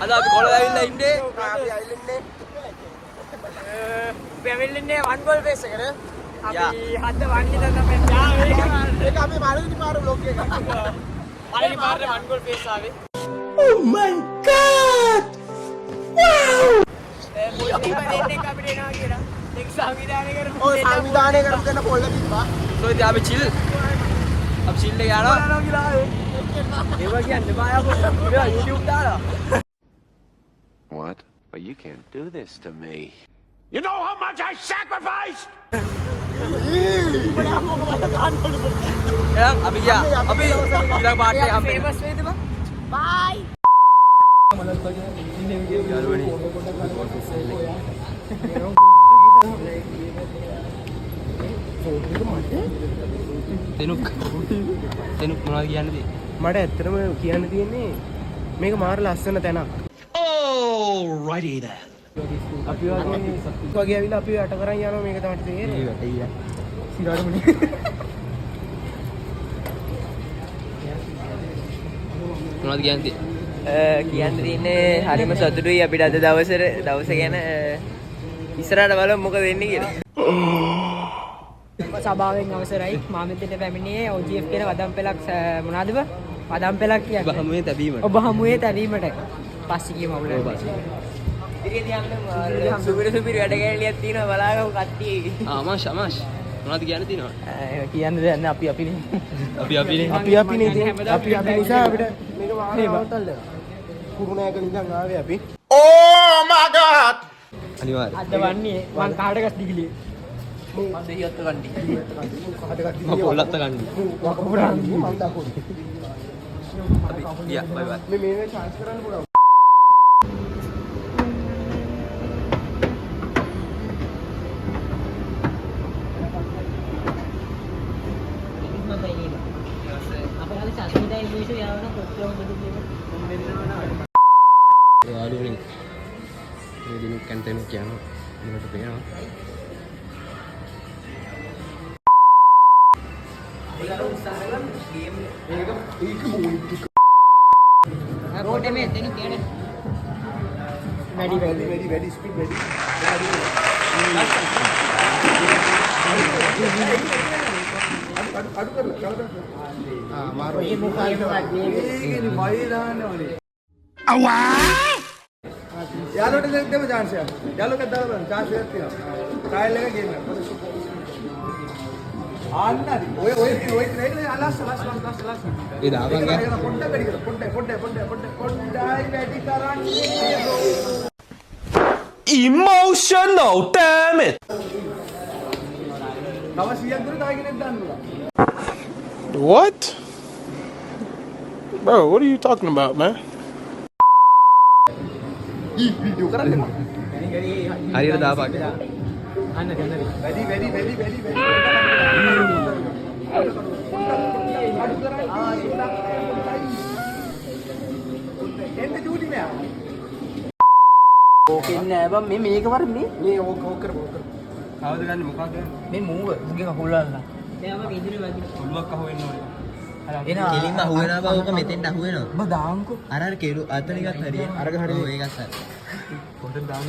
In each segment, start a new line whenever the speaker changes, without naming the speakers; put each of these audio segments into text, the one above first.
අද අපි කොළඹ ඇවිල්ලා ඉන්නේ. අපි ඇවිල්ලා ඉන්නේ වන් ගෝල් බේස් එකේ. අපි හද වන්නේ තමයි යාවේ. ඒක අපි පළවෙනි පාර බ්ලොග් එකක්. පළවෙනි පාරේ වන් ගෝල් බේස් ආවේ. Oh my god! Wow! සංවිධානය කරපු දෙන පොල්ල තිබ්බා. So ඉතින් අපි chill. අපි chill එක යනවා. ඒවා කියන්නේ බය අපෝ. මේවා YouTube දාලා.
What? But you can't do this to me. You know how much I sacrificed?
එහෙනම් අපි ගියා. අපි ඊළඟ පාර්ට් එක හම්බෙන්න. famous වේද බං? bye. තෙනුක් මොනවද කියන්නේ?
මට ඇත්තටම කියන්න තියෙන්නේ මේක මාර ලස්සන තැනක්.
Alrighty then.
අපි වගේ ඇවිල්ලා අපි යට කරන් යනවා මේක තමයි තේරෙන්නේ. සිරාරමුනේ.
මොනවද කියන්නේ? කියන්න තියෙන්නේ හරිම සතුටුයි අපිට අද දවස ගැන ඉස්සරහට බලමු මොකද වෙන්නේ කියලා.
සභාවෙන් අවසරයි මාමිතට පැමිණියේ OGF කියන වදම් පෙළක් මොනවාද බ? වදම් පෙළක් කියන්නේ
ඔබ හමුවේ තැබීමට.
ඔබ හමුවේ තැබීමට. පස්සිගේ මවුලට.
සුපිරි වැඩ කැලියක් තියෙනවා බලාගමු කට්ටිය. අමාෂ් මොනවද කියන්න තියෙනවද?
කියන්න දෙයක් නැහැ අපි
අපිනේ.
අපි නිසා අපිට මේක වාහන නවත්තන්න. කුරුණෑගල ඉඳන් ආවේ අපි.
Oh my god!
අනිවාර්යයෙන්.
අද වන්නේ මං කාටකස් දිගිලිය.
මම දෙහියත් ගන්නේ.
කාටවත්
මම පොල්ලත් ගන්නේ.
වකපුරාන්නේ මම දකෝද.
අපි ගියා බයි බයි.
මේ chance කරන්න පුළුවන්.
යාළුවනේ මේ දිනුක් කන්ටෙන් කියනවා මට පේනවා
රෝඩේ මේ දෙනු කියන්නේ
වැඩි ස්පීඩ් වැඩි අඩු කරලා මාරු
මේ මොකක්ද
ඒකනේ මයි දාන්නේ වලේ යාළුවට දෙන්න chance එක. යාළුවකට දාලා බලන්න chance එකක් තියෙනවා. ට්‍රයිල් එක ගේන්න. ආන්නරි. ඔය ට්‍රේඩ් එක ලස්.
ඒ දාපන් ගා.
පොඩ්ඩක් වැඩි කර. පොඩ්ඩයි වැඩි කරන්නේ.
Emotional, damn it!
තව 100ක් දුර තව කෙනෙක් දාන්න ඕන.
What? Bro, what are you talking about, man?
Video කරන්නේ.
හරියට දාපන්.
වැඩි. අඩු කරයි. එන්න ජූටි නෑ.
ඕකේ නෑ බං මේක වරන්නේ
මේ ඕක කරමු.
කවුද ගන්නේ මොකක්ද?
මේ මූව මුගේ කකුලල්ලා දැන් අපේ ඉදිරිය වැදින
ඔළුවක් අහුවෙන්න ඕනේ.
එනවා
කෙලින්ම අහුවෙනවා බා ඕක මෙතෙන්ට අහුවෙනවා.
ඔබ දාන්කෝ
අර කෙරු අතන එකත් හරිය.
අරක හරිය.
ඔව් ඒකත් හරි.
පොඩ්ඩක් දාන්න.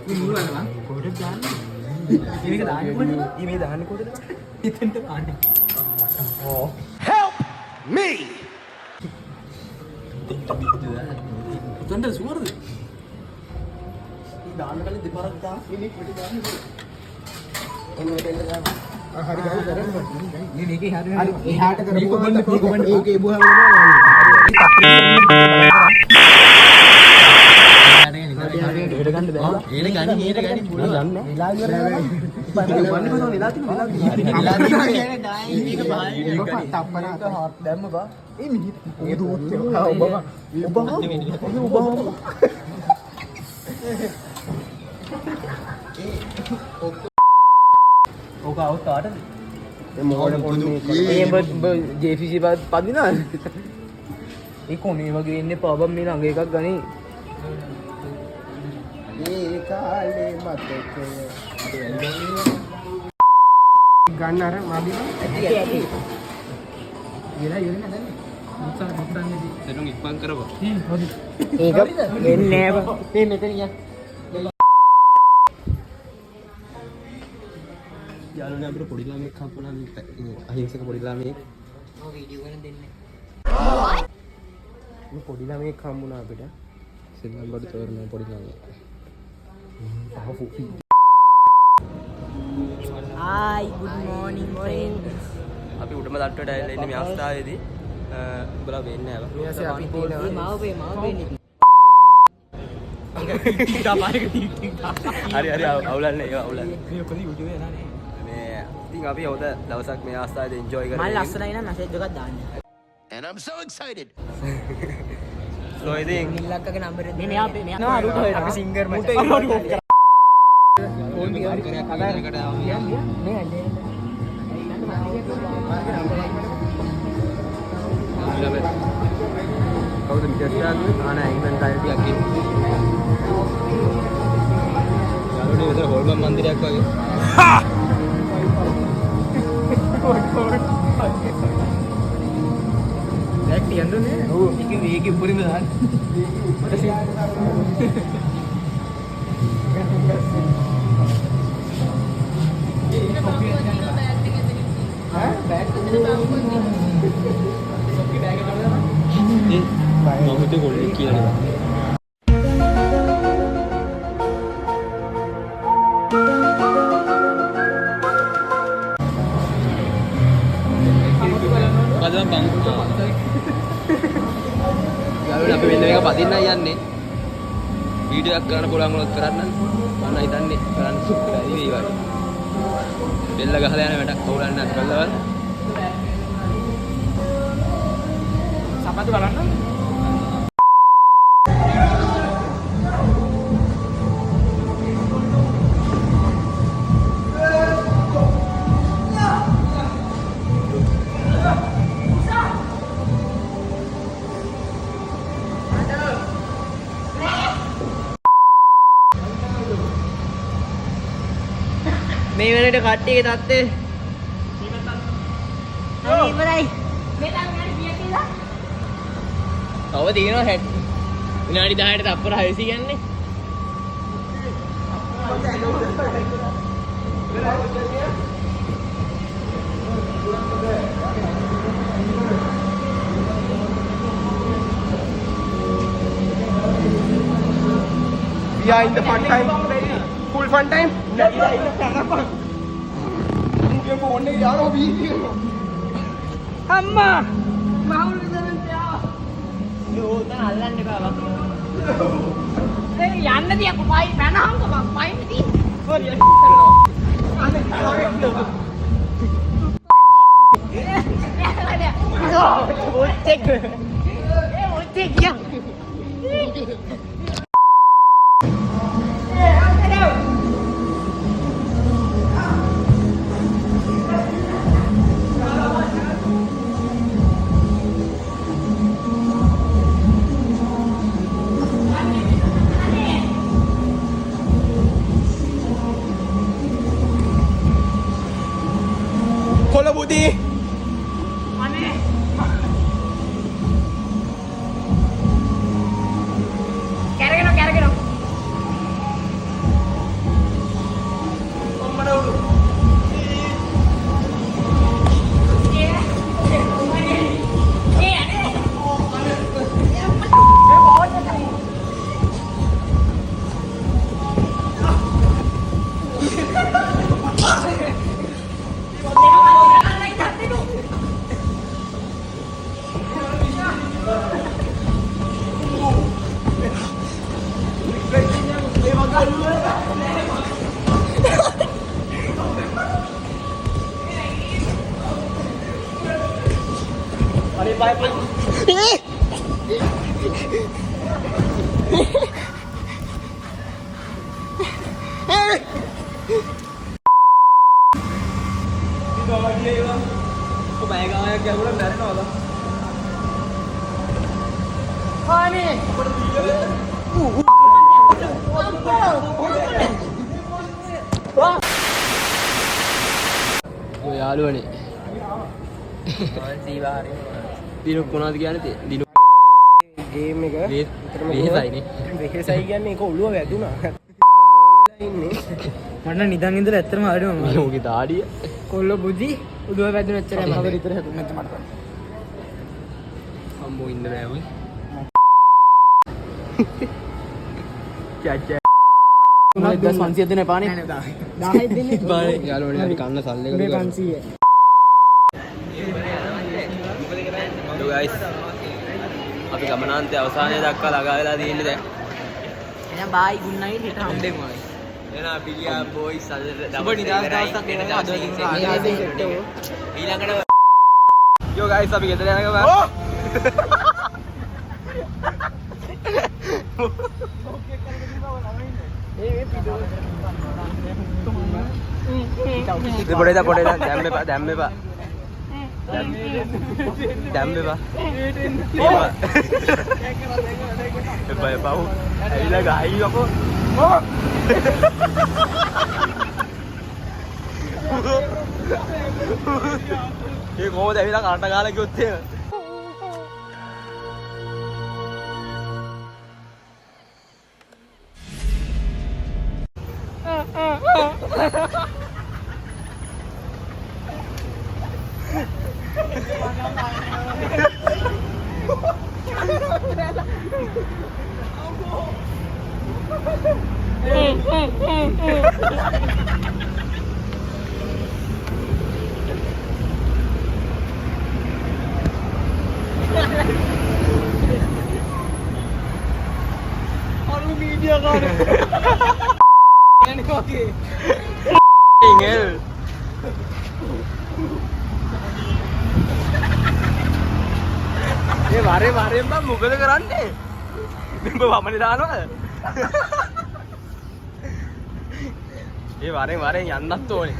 මේ මූව වල බං පොඩ්ඩක් දාන්න මේක දාන්න කොහෙද
මේ දාන්නේ කොහෙද?
ඉතින්ට දාන්න
Help me!
උතන්ට සුවරද
දාන්න කලින් දෙපාරක් දාන්න. ඉනි පිටි දාන්න. එන්න දාන්න. හරි ගහලා කරන්න.
මේ මේකේ හරි
එහාට කරමු. ඒකේ බුහම
හෙට ගන්න බෑ.
ඒල ගනි පුළුවන්.
වෙලා ඉවරයි. වන්නේ කොහොමද වෙලා තියෙන්නේ? කියන්නේ ඩායි මේක බහයි.
තප්පරක හොට් දැම්ම බා. ඒ මිනිහ ඒ දුවත්
ඕක අවුත් කාටද?
ඒ මොකද පොන්නේ.
ඒ JCC පදිනා. ඒ කොනේ වගේ ඉන්නේ පාබම් මේ ළඟ එකක් ගනේ.
ඒ කාලේ මතකය. ගන්න අර මාදින.
ඇටි. ඉවරයි නේද?
සෙනුන් ඉක්මන් කරපො.
ඒක වෙන්නේ නෑ බං. මේ මෙතන යන්න. යාළුවනේ අපිට පොඩි ළමෙක් හම්බුණා අහිංසක පොඩි ළමෙක්.
ඔය වීඩියෝ ගන්න දෙන්නේ.
මේ පොඩි ළමෙක් හම්බුණා අපිට. සෙල්ලම් බඩු තෝරන පොඩි ළමෙක්.
Hi, good morning friends.
අපි උඩම තට්ටුවට ඇවිල්ලා ඉන්නේ මේ අවස්ථාවේදී. උඹලා වෙන්නේ නැහැ.
මේ ඇසේ අපි තියෙනවා.
මාව වෙන්නේ.
හරි අවුලන්නේ ඒක අවුලන්නේ.
මේ කොහේ වීඩියෝ එනවා නේ.
මේ ඉතින් අපි හොඳ දවසක් මේ අවස්ථාවේදී එන්ජොයි
මම
කරගෙන.
ලස්සනයි නම් මැසේජ් එකක් දාන්න.
And I'm so excited.
So ඉතින්
නිල්ලක්කගේ නම්බර් එක මේ මෙයා නෝ අරුට හොයනවා. අපි සිංගර් මචං.
ෆෝන් කරයක් විතරකට ආවා.
මේ ඇන්නේ.
කවුද මිකස්ටාගේ ආනා ඉවෙන්ට් අය ටිකක් ඉන්නේ. යාළුවනේ විතර හොල්මන් මන්දිරයක් වගේ.
බෑග් තියන්නේ. ඔව්. මේකේ උඩින්ම දාන්න.
මම හිතුවේ කොල්ලෙක් කියලා නේද? මොකද බං? යාළුවනේ අපි මෙන්න මේක පදින්නයි යන්නේ. වීඩියෝ එකක් කරන්න පුළුවන් වුණොත් කරන්න. මම හිතන්නේ කරන්න සුප්පරයි වේවයි. බෙල්ල ගහලා යන වැඩක් කවුරන්නේ නැත් කළවල්.
සමහරවිට බලන්න.
මේ වෙනට කට්ටියගේ තත්ත්වය
ඉවරයි. මේ ළඟට ගිය කියලා.
තව තියෙනවා 60 විනාඩි 10ට තප්පර 600 යන්නේ.
We are in the fun time. Full fun time. මුගේ ෆෝන් එක යාළුවා වීඩියෝ.
අම්මා මහවුල් විතරක් තියා. යෝතන අල්ලන්න එපා බං. ඒ යන්න තියක පයි පැනහංග බං පයින් දී. හරි. අනේ ඔච්චෙක්. ඒ ඔච්චෙක් යා.
කොළ බුදි.
අනේ කැරගෙන
කොම්මඩ උඩු.
යාළුවනේ
සීවාරේ දිනුක් මොනවද කියන්නේ දිනුක්
ගේම් එක
වෙහෙසයිනේ.
වෙහෙසයි කියන්නේ ඒක ඔළුව වැදුනා. ඉන්නේ
මට නිදන් ඉඳලා ඇත්තටම ආඩේ මම ඕකේ දාඩිය කොල්ල බුදි උඩුව වැදුන එච්චරයි මම විතර හැදුනේ නැත්නම් මට අම්මෝ ඉන්න බෑ ඔය චච්චා 1500 දෙන එපානේ 1000 දෙන්නේ බානේ යාළුවනේ අපි කන්න සල්ලි එකක් 500 හලෝ ගයිස් අපි ගමනාන්තයේ අවසානයේ දක්වා ළඟා වෙලා තියෙන්නේ දැන් එහෙනම් බායි ගුඩ් නයිට් හිට හම්බෙමු ආයි එනා පිළියා බොයිස් අද දවස් නිදාස් දවසක් ඊළඟට යෝ ගයිස් අපි ගෙදර යනවා පොඩේදා දැම්මෙපා දැම්මෙපා එපා එපා ඇවිල්ලා ගහයි යකෝ ඒ කොහොමද ඇවිල්ලා කනට ගාලා කිව්වොත් එහෙම Ingel. ඒ වරේ බං මොකද කරන්නේ? උඹ වමනේ දානවද? ඒ වරේ යන්නත් ඕනේ.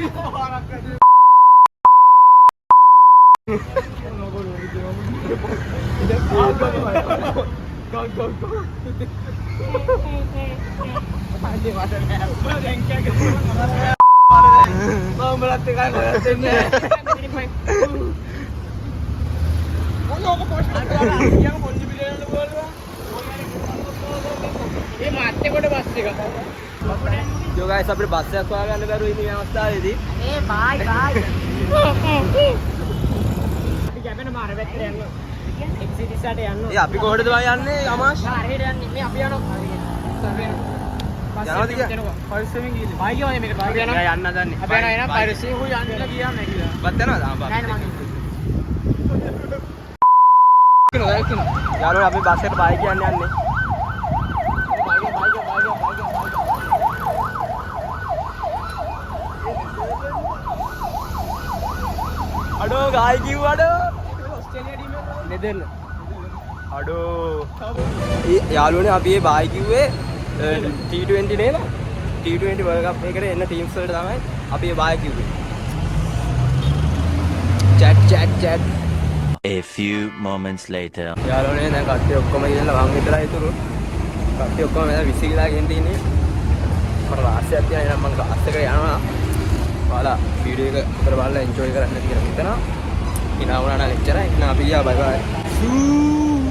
Mambalat එකයි මොකක්ද දෙන්නේ මොනෝක පොස්ට් එකක් අයියා පොන්ජි පිළිවෙලට බලනවා මේ මාත්‍ය කොට බස් එක යෝ ගයිස් අපිට බස් එකක් හොයාගන්න බැරුව ඉන්න මේ අවස්ථාවේදී ඒ බයි අපි ගැබෙන මාර වැත්තට යනවා එක්සිටිසට යනවා ඒ අපි කොහෙටද බං යන්නේ අමාෂ් හරියට යන්නේ මේ අපි යනවා යනවාද කියලා පරිස්සමෙන් ගිහින් බයි ගියා මේකට බයි යනවා යන්න හදන්නේ අපි යනවා පරිස්සමෙන් හොය යන්න ගියා මම කියලා බත් යනවාද ආ බත් නෑ නෑ මම යාළුවෝ අපි බස් එකට බයි කියන්න යන්නේ අඩෝ ගායි කිව්වඩ ඔස්ට්‍රේලියා ටීම් එක නෙදර්ලන්ඩ් අඩෝ යාළුවනේ අපි මේ බයි කිව්වේ T20 නේද? T20 World Cup එකට එන්න ටීම්ස් වලට තමයි අපි මේ බය කිව්වේ. Chat.
A few moments later.
යාළුවනේ දැන් කට්ටිය ඔක්කොම ඉඳලා වම් විතරයි ඉතුරු. කට්ටිය ඔක්කොම මෙතන විසිකලා ගෙන් තින්නේ. මට වාසියක් තියෙන නම් මම ක්ලාස් එකට යනවා. ඔයාලා වීඩියෝ එක උතර බලලා එන්ජොයි කරන්න කියලා හිතනවා. ඉනා වුණා නම් එච්චරයි. ඉතින් අපි ගියා බයි බයි.